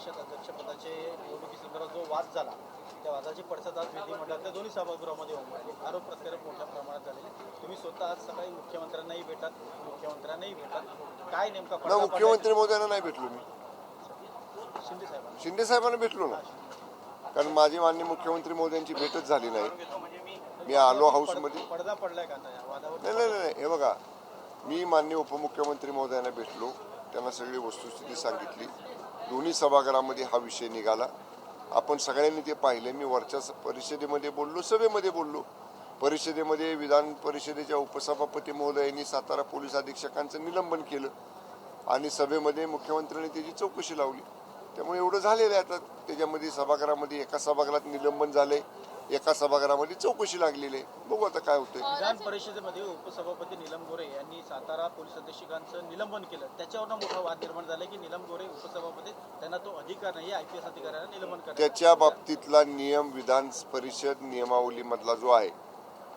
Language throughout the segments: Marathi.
परिषद अध्यक्षपदाचे निवडणुकीसंदर्भात जो वाद झाला त्या वादाची पडसाद आज विधिमंडळातल्या दोन्ही सभागृहामध्ये उमटली. आरोप प्रत्यारोप मोठ्या प्रमाणात झालेले. तुम्ही स्वतः आज सकाळी मुख्यमंत्र्यांनाही भेटत काय नेमका मुख्यमंत्री महोदयांना नाही भेटलो मी, शिंदे साहेबांना भेटलो ना, कारण माझी माननीय मुख्यमंत्री महोदयांची भेटच झाली नाही. मी आलो हाऊसमध्ये. पडदा पडलाय का नाही, हे बघा, मी माननीय उपमुख्यमंत्री महोदयांना भेटलो, त्यांना सगळी वस्तुस्थिती सांगितली. दोन्ही सभागृहामध्ये हा विषय निघाला. आपण सगळ्यांनी ते पाहिले. मी वरच्या परिषदेमध्ये बोललो, सभेमध्ये बोललो. परिषदेमध्ये विधान परिषदेच्या उपसभापती महोदयांनी सातारा पोलीस अधीक्षकांचं निलंबन केलं आणि सभेमध्ये मुख्यमंत्र्यांनी त्याची चौकशी लावली. त्यामुळे एवढं झालेलं आहे. आता त्याच्यामध्ये सभागृहामध्ये एका सभागृहात निलंबन झालंय, एका सभागृहामध्ये चौकशी लागलेली आहे. बघू आता काय होतंय. विधान परिषदेमध्ये उपसभापती नीलम गोरे यांनी सातारा पोलीस अधीक्षकांचं निलंबन केलं. त्याच्यावरून मोठा वाद निर्माण झाला की नीलम गोरे उपसभापती, त्यांना तो अधिकार नाही, IPS अधिकाऱ्यांना निलंबन करण्याचा. त्याच्या बाबतीतला नियम विधान परिषद नियमावलीमधला जो आहे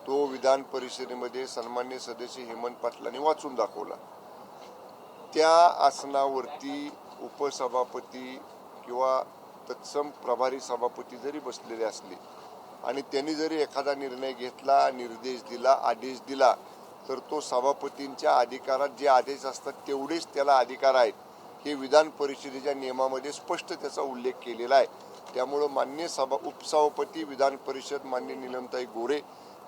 तो विधान परिषदेमध्ये सन्मान्य सदस्य हेमंत पाटलांनी वाचून दाखवला. त्या आसनावरती उपसभापती किंवा तत्सम प्रभारी सभापती जरी बसलेले असले आणि त्यांनी जरी एखादा निर्णय घेतला, निर्देश दिला, आदेश दिला, तर तो सभापतींच्या अधिकारात जे आदेश असतात तेवढेच त्याला अधिकार आहेत. हे विधान परिषदेच्या नियमामध्ये स्पष्ट त्याचा उल्लेख केलेला आहे. त्यामुळं मान्य उपसभापती विधान परिषद मान्य नीलमताई गोरे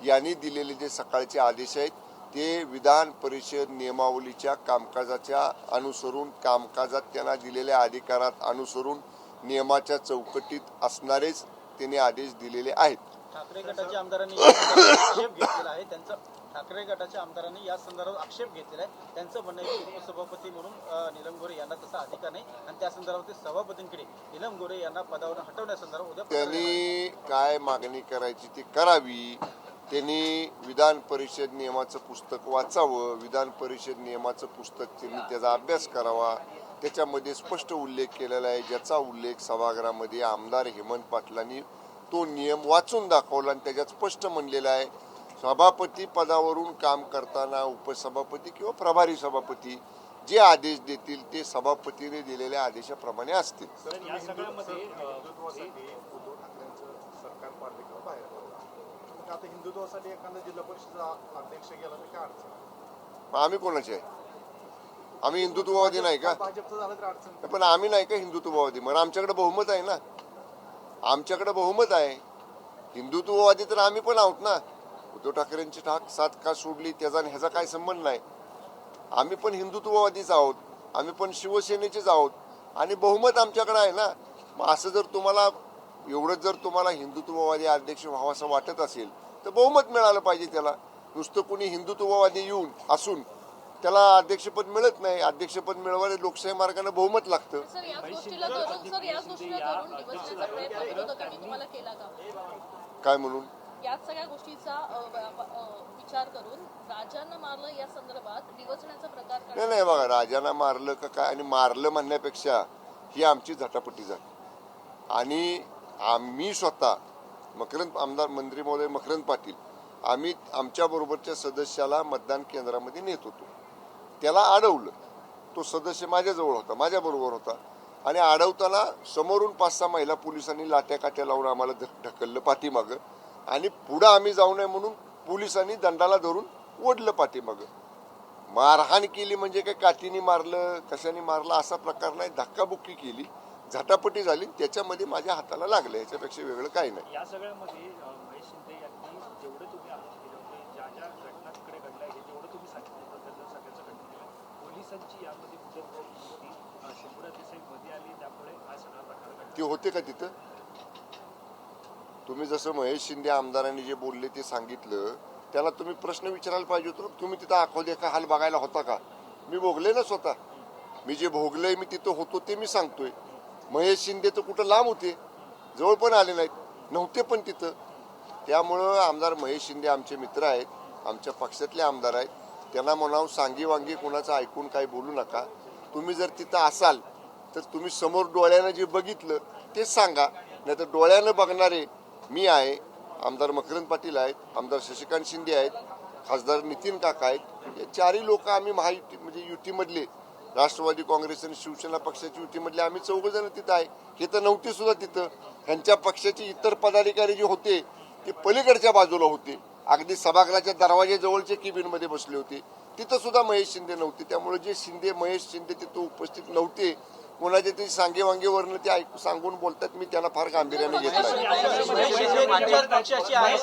यांनी दिलेले जे सकाळचे आदेश आहेत ते विधान परिषद नियमावलीच्या कामकाजाच्या अनुसरून, कामकाजात त्यांना दिलेल्या अधिकारात अनुसरून नियमाच्या चौकटीत असणारेच त्यांनी आदेश दिलेले आहेत. ठाकरे गटाच्या आमदारांनी आक्षेप घेतलेला आहे. ठाकरे गटाच्या आमदारांनी या संदर्भात आक्षेप घेतलेला आहे. त्यांचं म्हणणं आहे की उपसभापती म्हणून नीलम गोरे यांना तसा अधिकार नाही आणि त्या संदर्भात सभापतींकडे नीलम गोरे यांना पदावरून हटवण्यासंदर्भात उद्या त्यांनी काय मागणी करायची ती करावी. त्यांनी विधान परिषद नियमाचं पुस्तक वाचावं. विधान परिषद नियमाचं पुस्तक त्यांनी त्याचा अभ्यास करावा. त्याच्यामध्ये स्पष्ट उल्लेख केलेला आहे, ज्याचा उल्लेख सभागृहामध्ये आमदार हेमंत पाटलांनी तो नियम वाचून दाखवला आणि त्याच्यात स्पष्ट म्हणलेला आहे सभापती पदावरून काम करताना उपसभापती किंवा प्रभारी सभापती जे आदेश देतील ते सभापतीने दिलेल्या आदेशाप्रमाणे असतील. आता हिंदुत्वासाठी एखादा जिल्हा परिषद अध्यक्ष गेला तर काय अडचण? आम्ही कोणाचे आहे? आम्ही हिंदुत्ववादी नाही का? भाजपचं झालं तर अडचण. पण आम्ही नाही का हिंदुत्ववादी? मग आमच्याकडे बहुमत आहे ना, आमच्याकडे बहुमत आहे. हिंदुत्ववादी तर आम्ही पण आहोत ना. उद्धव ठाकरेंची साथ का सोडली त्याचा ह्याचा काय संबंध नाही. आम्ही पण हिंदुत्ववादीच आहोत, आम्ही पण शिवसेनेचेच आहोत आणि बहुमत आमच्याकडे आहे ना. मग असं जर तुम्हाला एवढंच जर तुम्हाला हिंदुत्ववादी अध्यक्ष व्हावं असं वाटत असेल तर बहुमत मिळालं पाहिजे त्याला. नुसतं कुणी हिंदुत्ववादी येऊन असून त्याला अध्यक्षपद मिळत नाही. अध्यक्षपद मिळवायला लोकशाही मार्गाने बहुमत लागतं. काय म्हणून या सगळ्या गोष्टीचा विचार करून राजांना मारलं या संदर्भात डिवचण्याचा प्रकार नाही बघा, राजांना मारलं का काय आणि मारलं म्हणण्यापेक्षा ही आमची झटापटी झाली. आणि आम्ही स्वतः मकरंद आमदार मंत्री महोदय मकरंद पाटील आम्ही आमच्या बरोबरच्या सदस्याला मतदान केंद्रामध्ये नेत होतो. त्याला अडवलं. तो सदस्य माझ्याजवळ होता, माझ्या बरोबर होता आणि अडवताना समोरून 5-6 महिला पोलिसांनी लाट्या काट्या लावून आम्हाला ढकललं पाठीमागं आणि पुढं आम्ही जाऊ नये म्हणून पोलिसांनी दंडाला धरून ओढलं पाठीमागं. मारहाण केली म्हणजे काय काठीने मारलं कशाने मारलं असा प्रकार नाही. धक्काबुक्की केली, झटापटी झाली, त्याच्यामध्ये माझ्या हाताला लागलं. याच्यापेक्षा वेगळं काही नाही. या सगळ्यामध्ये महेश शिंदे यांनी जेवढे तुम्ही आरोप केले होते, ज्या ज्या घटना तिकडे घडल्या आहे तेवढं तुम्ही सांगितलं त्याचं सगळ्याचं घडलं. पोलिसांची यामध्ये कुठं होती, शंभूराज देसाई मध्ये आली त्यामुळे हा सगळा प्रकार घडला. ते होते का तिथं? तुम्ही जसं महेश शिंदे आमदारांनी जे बोलले ते सांगितलं त्याला तुम्ही प्रश्न विचारायला पाहिजे होतो. तुम्ही तिथं अकोले का हाल बघायला होता का? मी भोगले ना स्वतः. मी जे भोगलंय मी तिथं होतो ते मी सांगतोय. महेश शिंदे तर कुठं लांब होते, जवळ पण आले नाहीत, नव्हते पण तिथं. त्यामुळं आमदार महेश शिंदे आमचे मित्र आहेत, आमच्या पक्षातले आमदार आहेत. त्यांना म्हणावं सांगी वांगी कोणाचं ऐकून काही बोलू नका. तुम्ही जर तिथं असाल तर तुम्ही समोर डोळ्यानं जे बघितलं ते सांगा. नाही तर डोळ्यानं बघणारे मी आहे, आमदार मकरंद पाटील आहेत, आमदार शशिकांत शिंदे आहेत, खासदार नितीन काका आहेत. हे 4ही लोक आम्ही महायुती म्हणजे युतीमधले राष्ट्रवादी काँग्रेस आणि शिवसेना पक्षाची युतीमधले आम्ही 4 जण तिथं आहे. हे तर नव्हते सुद्धा तिथं. ह्यांच्या पक्षाचे इतर पदाधिकारी जे होते ते पलीकडच्या बाजूला होते, अगदी सभागृहाच्या दरवाजेजवळचे केबिनमध्ये बसले होते. तिथं सुद्धा महेश शिंदे नव्हते. त्यामुळे जे महेश शिंदे तिथं उपस्थित नव्हते, कोणाचे ते सांगे वांगेवरनं ते सांगून बोलतात, मी त्यांना फार गांभीर्याने घेतलं. महेश शिंदे तुमच्याच पक्षाची आहे.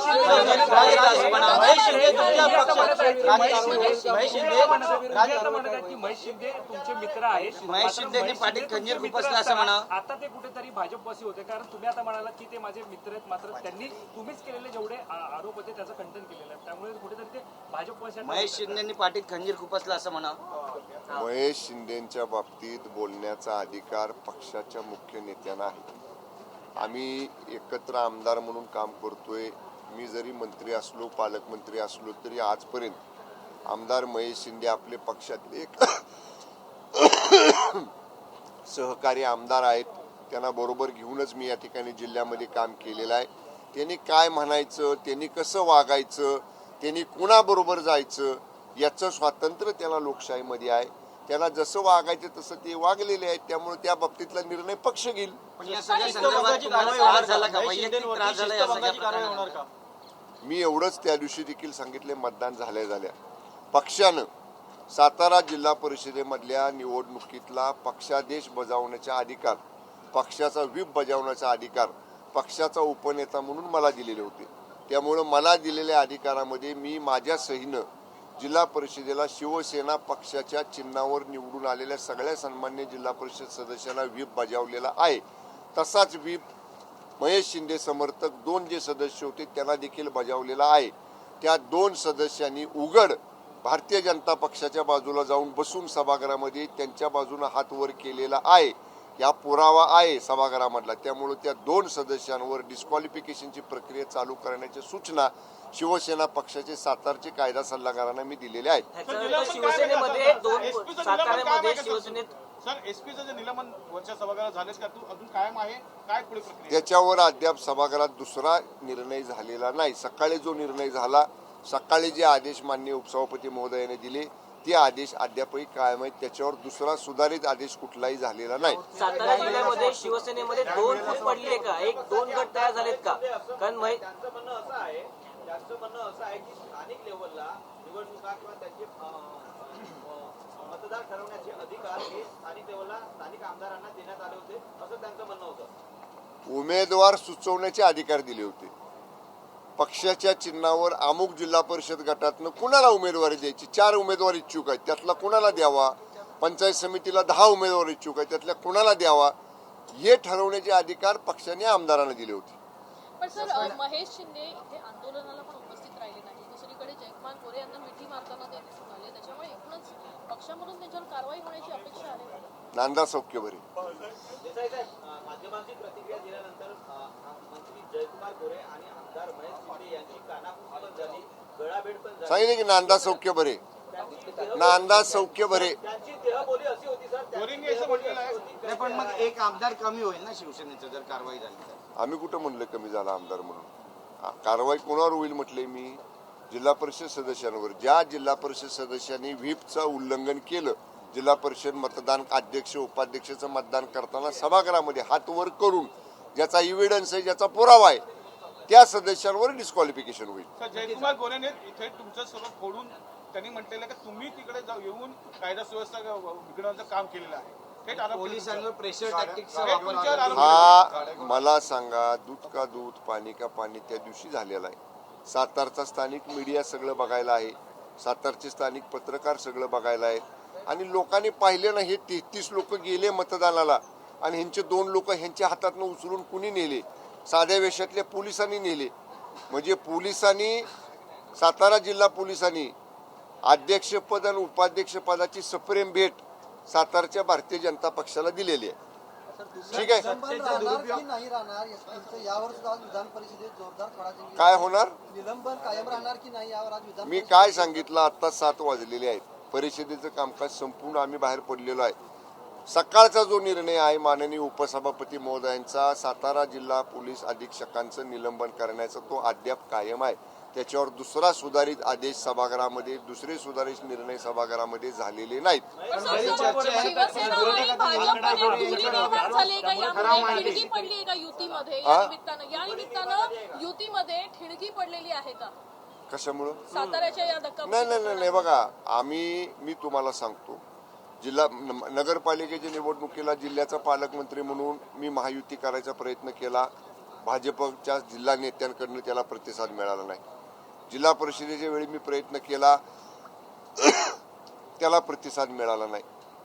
महेश शिंदे तुमच्या पक्षाचे महेश शिंदे महेश शिंदे तुमचे मित्र आहेत. महेश शिंदेने पाठीत खंजीर खुपसला असं म्हणा. आता ते कुठेतरी भाजपवासी होते, कारण तुम्ही आता म्हणाला की ते माझे मित्र आहेत, मात्र त्यांनी तुम्हीच केलेले जेवढे आरोप होते त्याचं खंडन केलेलं आहे. त्यामुळे कुठेतरी ते भाजपवासी महेश शिंदेने पाठीत खंजीर खुपसला असं म्हणा. महेश शिंदेच्या बाबतीत बोलण्याचा अधिकार पक्षाच्या मुख्य नेत्यांना आहे. आम्ही एकत्र आमदार म्हणून काम करतोय. मी जरी मंत्री असलो, पालकमंत्री असलो, तरी आजपर्यंत आमदार महेश शिंदे आपले पक्षातले एक सहकारी आमदार आहेत. त्यांना बरोबर घेऊनच मी या ठिकाणी जिल्ह्यामध्ये काम केलेलं आहे. त्यांनी काय म्हणायचं, त्यांनी कसं वागायचं, त्यांनी कुणाबरोबर जायचं याचं स्वातंत्र्य त्याला लोकशाहीमध्ये आहे. त्याला जसं वागायचं तसं ते वागलेले आहेत. त्यामुळे त्या बाबतीतला निर्णय पक्ष घेईल. पण या सगळ्या संदर्भात तुम्हाला त्रास झाला का? वैयक्तिक त्रास झाला या सगळ्या प्रकरणात? मी एवढंच त्या दिवशी देखील सांगितले, मतदान झाल्या पक्षानं सातारा जिल्हा परिषदेमधल्या निवडणुकीतला पक्षादेश बजावण्याचा अधिकार, पक्षाचा व्हीप बजावण्याचा अधिकार पक्षाचा उपनेता म्हणून मला दिलेले होते. त्यामुळं मला दिलेल्या अधिकारामध्ये मी माझ्या सहीनं जिल्हा परिषदेला शिवसेना पक्षाच्या चिन्हावर निवडून आलेल्या सगळ्या सन्मान्य जिल्हा परिषद सदस्यांना व्हीप बजावलेला आहे. तसाच व्हीप महेश शिंदे समर्थक 2 जे सदस्य होते त्यांना देखील बजावलेला आहे. त्या 2 सदस्यांनी उघड भारतीय जनता पक्षाच्या बाजूला जाऊन बसून सभागृहामध्ये त्यांच्या बाजूने हात वर केलेला आहे. या पुरावा आहे सभागृहामधला. त्यामुळे त्या 2 सदस्यांवर डिस्क्वालिफिकेशनची प्रक्रिया चालू करण्याच्या सूचना शिवसेना पक्षाचे सातारचे कायदा सल्लागारांना मी दिलेले आहेत. शिवसेनेमध्ये साताऱ्यामध्ये शिवसेनेत सर एसपीचं जे निलंबन वरच्या सभागृहात झालेच का, तू अजून कायम आहे? काय पुढे प्रक्रिया? त्याच्यावर अद्याप सभागृहात दुसरा निर्णय झालेला नाही. सकाळी जो निर्णय झाला, सकाळी जे आदेश माननीय उपसभापती महोदयाने दिले ते आदेश अद्यापही कायम आहेत. त्याच्यावर दुसरा सुधारित आदेश कुठलाही झालेला नाही. सातारा जिल्ह्यामध्ये शिवसेनेमध्ये 2 फूट पडले का? 1-2 गट तयार झालेत का? कारण त्यांचं म्हणणं असं आहे की स्थानिक लेवलला निवडणुका किंवा त्यांचे मतदार ठरवण्याचे अधिकार हे स्थानिक लेवलला स्थानिक आमदारांना देण्यात आले होते, असं त्यांचं म्हणणं होतं. उमेदवार सुचवण्याचे अधिकार दिले होते. पक्षाच्या चिन्हावर अमुक जिल्हा परिषद गटातनं कुणाला उमेदवारी द्यायची, 4 उमेदवार इच्छुक आहेत, त्यातला कुणाला द्यावा, पंचायत समितीला 10 उमेदवार इच्छुक आहेत, त्यातल्या कुणाला द्यावा, हे ठरवण्याचे अधिकार पक्षाने आमदारांना दिले होते. पण सर महेश शिंदे इथे आंदोलनाला पण उपस्थित राहिले नाही. दुसरीकडे जयकुमार गोरे यांना मिठी मारताना ते दिसून आले. त्याच्यामुळे एकूणच पक्षामधून त्यांच्यावर कारवाई होण्याची अपेक्षा आहे. नांदा सौख्य बरे. देसाई साहेब, माध्यमांची प्रतिक्रिया दिल्यानंतर मंत्री जयकुमार गोरे आणि आमदार महेश शिंदे यांची कानाफूस पण झाली, गळाभेट पण झाली. सांगितले की नांदा सौख्य बरे, नांदा सौख्य बरे. त्यांची देहबोली अशी होती सर, गोरेंनी असं म्हटलेलं आहे. पण मग एक आमदार कमी होईल ना शिवसेनेचं जर कारवाई झाली तर? आम्ही कुठं म्हणलं कमी झाला आमदार म्हणून? कारवाई कोणावर होईल म्हटले मी? जिल्हा परिषद सदस्यांवर. ज्या जिल्हा परिषद सदस्यांनी व्हीपचं उल्लंघन केलं, जिल्हा परिषद मतदान अध्यक्ष उपाध्यक्षाचं मतदान करताना सभागृहामध्ये हात वर करून ज्याचा इव्हिडन्स आहे, ज्याचा पुरावा आहे, त्या सदस्यांवर डिस्क्वालिफिकेशन होईल. जयकुमार गोरेने इथे तुमचं सगळं फोडून त्यांनी म्हटलेलं की तुम्ही तिकडे येऊन कायदा सुव्यवस्था बिघडवण्याचं काम केलेलं आहे. पोलिसांवर प्रेशर टॅक्टिक्सचा वापर हा मला सांगा, दूध का दूध पाणी का पाणी त्या दिवशी झालेला आहे. सातारचा स्थानिक मीडिया सगळं बघायला आहे, सातारचे स्थानिक पत्रकार सगळं बघायला आहेत. आणि लोकांनी पाहिले ना, हे 33 लोक गेले मतदानाला आणि ह्यांचे 2 लोक ह्यांच्या हातातनं उचलून कुणी नेले? साध्या वेशातल्या पोलिसांनी नेले. म्हणजे पोलिसांनी, सातारा जिल्हा पोलिसांनी अध्यक्षपद आणि उपाध्यक्षपदाची सप्रेम भेट सातारच्या भारतीय जनता पक्षाला दिलेली आहे. ठीक आहे, काय होणार? निलंबन कायम राहणार की नाही यावर आज विधान मी काय सांगितलं, आता 7 वाजलेले आहेत. परिषदेचं कामकाज संपून आम्ही बाहेर पडलेलो आहे. सकाळचा जो निर्णय आहे माननीय उपसभापती महोदयांचा, सातारा जिल्हा पोलीस अधीक्षकांचं निलंबन करण्याचा, तो अद्याप कायम आहे. त्याच्यावर दुसरा सुधारित आदेश सभागृहामध्ये, दुसरे सुधारित निर्णय सभागृहामध्ये झालेले नाहीत. शिवसेना आणि भाजपमध्ये दुरी निर्माण झाली का यामध्ये ठिणगी पडली आहे का युतीमध्ये? या निमित्तानं युतीमध्ये ठिणगी पडलेली आहे का कशामुळं? साताऱ्याच्या या धक्का नाही बघा, मी तुम्हाला सांगतो, जिल्हा नगरपालिकेच्या निवडणुकीला जिल्ह्याचा पालकमंत्री म्हणून मी महायुती करायचा प्रयत्न केला. भाजपच्या जिल्हा नेत्यांकडून त्याला प्रतिसाद मिळाला नाही. जिल्हा परिषदेच्या वेळी मी प्रयत्न केला, त्याला प्रतिसाद मिळाला नाही.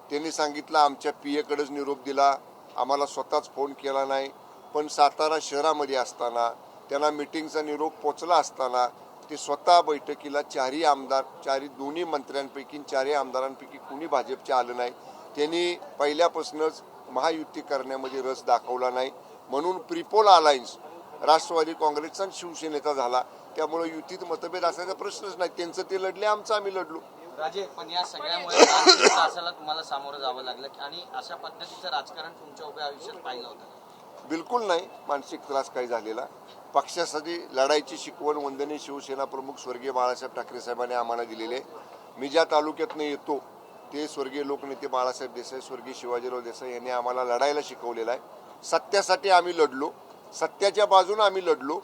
त्यांनी सांगितलं आमच्या पीएकडेच निरोप दिला, आम्हाला स्वतःच फोन केला नाही. पण सातारा शहरामध्ये असताना त्यांना मिटिंगचा निरोप पोचला असताना ते स्वतः बैठकीला दोन्ही मंत्र्यांपैकी 4 आमदारांपैकी कुणी भाजपचे आलं नाही. त्यांनी पहिल्यापासूनच महायुती करण्यामध्ये रस दाखवला नाही. म्हणून प्रिपोल अलायन्स राष्ट्रवादी काँग्रेसचा आणि शिवसेनेचा झाला. त्यामुळे युतीत मतभेद असायचा प्रश्नच नाही. त्यांचं ते लढले, आमचं आम्ही लढलो. राजे, पण या सगळ्यामुळे मानसिक त्रासाला तुम्हाला सामोरं जावं लागलं आणि अशा पद्धतीचं राजकारण तुमच्या उभ्या आयुष्यात पाहिलं होतं? बिलकुल नाही मानसिक त्रास काही झालेला. पक्षासाठी लढाईची शिकवण वंदनीय शिवसेना प्रमुख स्वर्गीय बाळासाहेब ठाकरे साहेबांनी आम्हाला दिलेले. मी ज्या तालुक्यातनं येतो ते स्वर्गीय लोकनेते बाळासाहेब देसाई, स्वर्गीय शिवाजीराव देसाई यांनी आम्हाला लढायला शिकवलेलं आहे. सत्यासाठी आम्ही लढलो, सत्याच्या बाजूने आम्ही लढलो,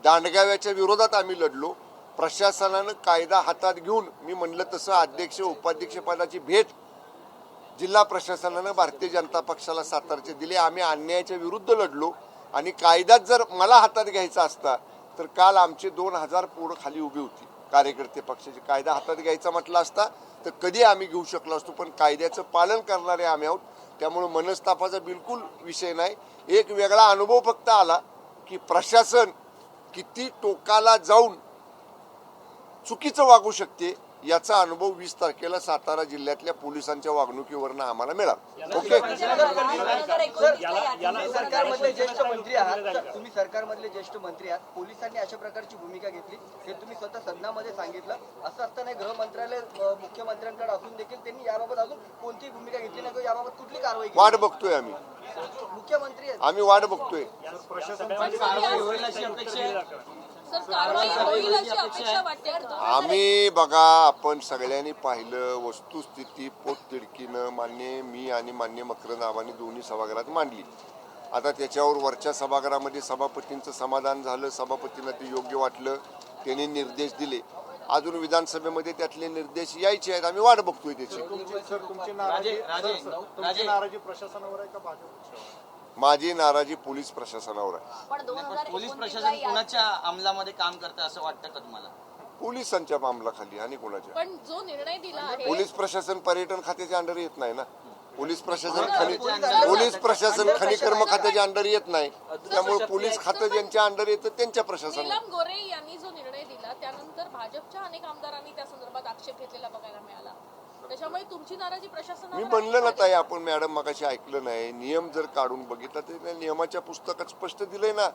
दांडगाव्याच्या विरोधात आम्ही लढलो. प्रशासनानं कायदा हातात घेऊन मी म्हणलं तसं अध्यक्ष उपाध्यक्ष पदाची भेट जिल्हा प्रशासनानं भारतीय जनता पक्षाला सातारचे दिले. आम्ही अन्यायाच्या विरुद्ध लढलो आणि कायदा जर मला हातात घ्यायचा असता तर काल आमचे 2000 पोरं खाली उभी होती कार्यकर्ते पक्षाचे. कायदा हातात घ्यायचा म्हटला असता तर कधी आम्ही घेऊ शकलो असतो. पण कायद्याचं पालन करणारे आम्ही आहोत. त्यामुळे मनस्तापाचा बिलकुल विषय नाही. एक वेगळा अनुभव फक्त आला की प्रशासन किती टोकाला जाऊन चुकीचं वागू शकते याचा अनुभव 20 तारखेला सातारा जिल्ह्यातल्या पोलिसांच्या वागणुकीवरनं आम्हाला मिळाला. ओके. सरकारमधले ज्येष्ठ मंत्री आहात, तुम्ही सरकारमधले ज्येष्ठ मंत्री आहात, पोलिसांनी अशा प्रकारची भूमिका घेतली हे तुम्ही स्वतः सदनामध्ये सांगितलं. असं असताना गृह मंत्रालय मुख्यमंत्र्यांकडे असून देखील त्यांनी याबाबत अजून कोणतीही भूमिका घेतली नाही किंवा याबाबत कुठली कारवाई केली? वाट बघतोय आम्ही, मुख्यमंत्री आहेत. आम्ही वाट बघतोय. आम्ही बघा, आपण सगळ्यांनी पाहिलं वस्तुस्थिती पोटतिडकीनं मी आणि मान्य मकरंद आबांनी दोन्ही सभागृहात मांडली. आता त्याच्यावर वरच्या सभागृहामध्ये सभापतींचं समाधान झालं, सभापतींना ते योग्य वाटलं, त्यांनी निर्देश दिले. अजून विधानसभेमध्ये त्यातले निर्देश यायचे आहेत, आम्ही वाट बघतोय त्याची. नाराजी प्रशासनावर आहे का भाजपच्या? माझी नाराजी पोलीस प्रशासनावर आहे. पण पोलीस प्रशासन कुणाच्या अंमलामध्ये काम करतं असं वाटतं का तुम्हाला? पोलिसांच्या मामलाखाली आणि कोणाच्या? पण जो निर्णय दिला आहे पोलीस प्रशासन पर्यटन खात्याच्या अंडर येत नाही ना. पोलीस प्रशासन खनिकर्म खात्याच्या अंडर येत नाही. त्यामुळे पोलीस खातं ज्यांच्या अंडर येतं त्यांच्या प्रशासन. नीलम गोरे यांनी जो निर्णय दिला त्यानंतर भाजपच्या अनेक आमदारांनी त्या संदर्भात आक्षेप घेतलेला बघायला मिळाला. त्याच्यामुळे तुमची नाराजी प्रशासनावर मी म्हणलं ना ताई, आपण मॅडम मगाशी ऐकलं नाही, नियम जर काढून बघितला तर नियमाच्या पुस्तकात स्पष्ट दिलंय ना,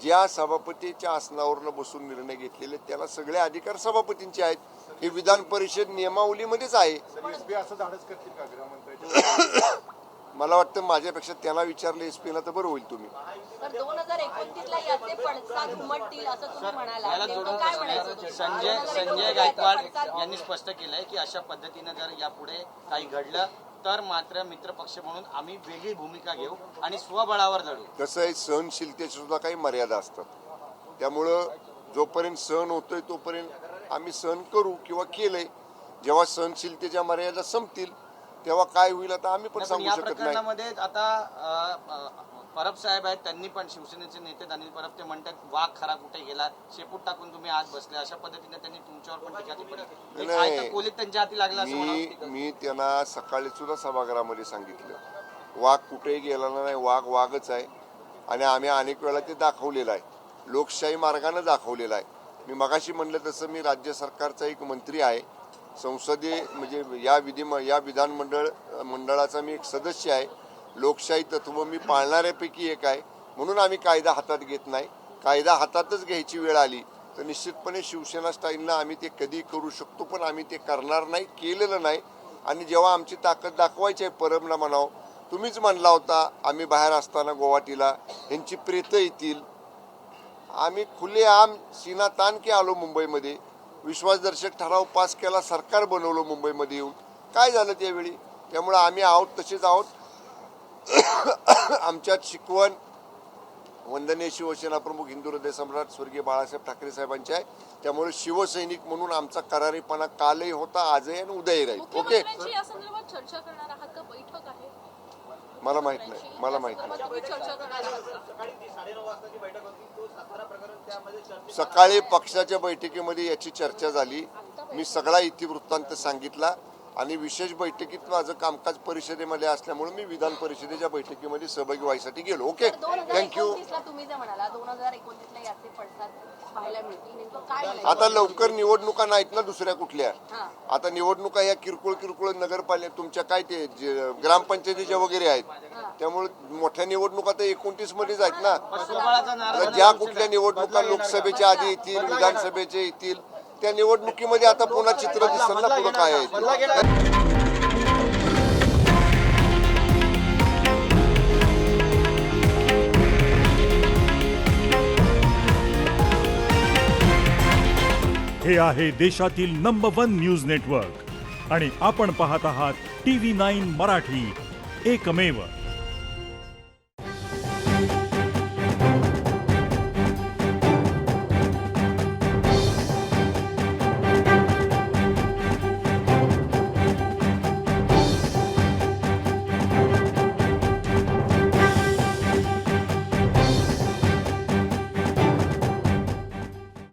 ज्या सभापतीच्या आसनावरनं बसून निर्णय घेतलेले त्याला सगळे अधिकार सभापतींचे आहेत. हे विधान परिषद नियमावलीमध्येच आहे. असं धाडस करतील का गृहमंत्र्यांच्या? मला वाटतं माझ्यापेक्षा त्यांना विचारलं एसपीला तर बरं होईल. तुम्ही 2029ला याचे पडसाद उमटतील असं तुम्ही म्हणाला, याला नेमकं काय म्हणायचं? संजय गायकवाड यांनी स्पष्ट केलंय की अशा पद्धतीनं जर यापुढे काही घडलं तर मात्र मित्रपक्ष म्हणून आम्ही वेगळी भूमिका घेऊ आणि स्वबळावर लढू. कसं आहे, सहनशीलतेची सुद्धा काही मर्यादा असतात. त्यामुळं जोपर्यंत सहन होतोय तोपर्यंत आम्ही सहन करू किंवा केलंय. जेव्हा सहनशीलतेच्या मर्यादा संपतील तेव्हा काय होईल आता आम्ही पण सांगू या शकत नाही. प्रकरणामध्ये आता परब साहेब आहेत, त्यांनी पण शिवसेनेचे नेते अनिल परब ते म्हणतात वाघ खरा कुठे गेला, शेपूट टाकून तुम्ही आज बसले, अशा पद्धतीने त्यांनी तुमच्यावर पण टीका टिप्पणी. काय तर कोलीत त्यांच्या हाती लागला असं म्हणावं. मी त्यांना सकाळी सुद्धा सभागृहामध्ये सांगितलं, वाघ कुठेही गेला नाही, वाघ वाघच आहे. आणि आम्ही अनेक वेळा ते दाखवलेलं आहे, लोकशाही मार्गाने दाखवलेलं आहे. मी मगाशी म्हणलं तसं मी राज्य सरकारचा एक मंत्री आहे, संसदीय म्हणजे या मंडळाचा मी एक सदस्य आहे. लोकशाही तत्व मी पाळणाऱ्यापैकी एक आहे. म्हणून आम्ही कायदा हातात घेत नाही. कायदा हातातच घ्यायची वेळ आली तर निश्चितपणे शिवसेना स्टाईलनं आम्ही ते कधी करू शकतो, पण आम्ही ते करणार नाही, केलेलं नाही. आणि जेव्हा आमची ताकद दाखवायची आहे, परमला म्हणावं, तुम्हीच म्हणला होता आम्ही बाहेर असताना गुवाहाटीला ह्यांची प्रेतं येतील, आम्ही खुलेआम सीना ताण की आलो मुंबईमध्ये, विश्वासदर्शक ठराव पास केला, सरकार बनवलं मुंबईमध्ये येऊन. काय झालं त्यावेळी? त्यामुळे आम्ही आहोत तसेच आहोत. आमच्यात शिकवण वंदनीय शिवसेना प्रमुख हिंदू हृदय सम्राट स्वर्गीय बाळासाहेब ठाकरे साहेबांचे आहे. त्यामुळे शिवसैनिक म्हणून आमचा करारीपणा कालही होता, आजही आणि उद्याही राहील. ओके, मुख्यमंत्र्यांशी या संदर्भात चर्चा करणार आहात का? बैठक आहे मला माहित नाही, मला माहित नाही. तुम्ही चर्चा करणार आहात का? सकाळी ती 9:30 वाजताची बैठक होती. तो सातारा प्रकरण त्यामध्ये चर्चेत सकाळी पक्षाच्या बैठकीमध्ये याची चर्चा झाली. मी सगळा इतिवृत्तांत सांगितला आणि विशेष बैठकीत माझं कामकाज परिषदेमध्ये असल्यामुळे मी विधान परिषदेच्या बैठकीमध्ये सहभागी व्हायसाठी गेलो. Okay, thank you. 2029 ला तुम्ही जे म्हणाला 2029 ला याचे पडसाद पाहायला मिळतील, नेमकं काय म्हणायचं? आता लवकर निवडणुका नाहीत ना दुसऱ्या कुठल्या. हां. आता निवडणुका या किरकोळ नगरपालिका तुमच्या काय ते ग्रामपंचायतीच्या वगैरे आहेत. त्यामुळे मोठ्या निवडणुका तर 29 मध्येच आहेत ना. स्वबळाचा नारा आता ज्या कुठल्या निवडणुका लोकसभेच्या आधी येतील, विधानसभेचे येतील, त्या निवडणुकीमध्ये आता पुन्हा चित्र दिसेल ना पुढं काय आहे ते. हे आहे देशातील नंबर 1 न्यूज नेटवर्क आणि आपण पाहत आहात TV9 मराठी, एकमेव.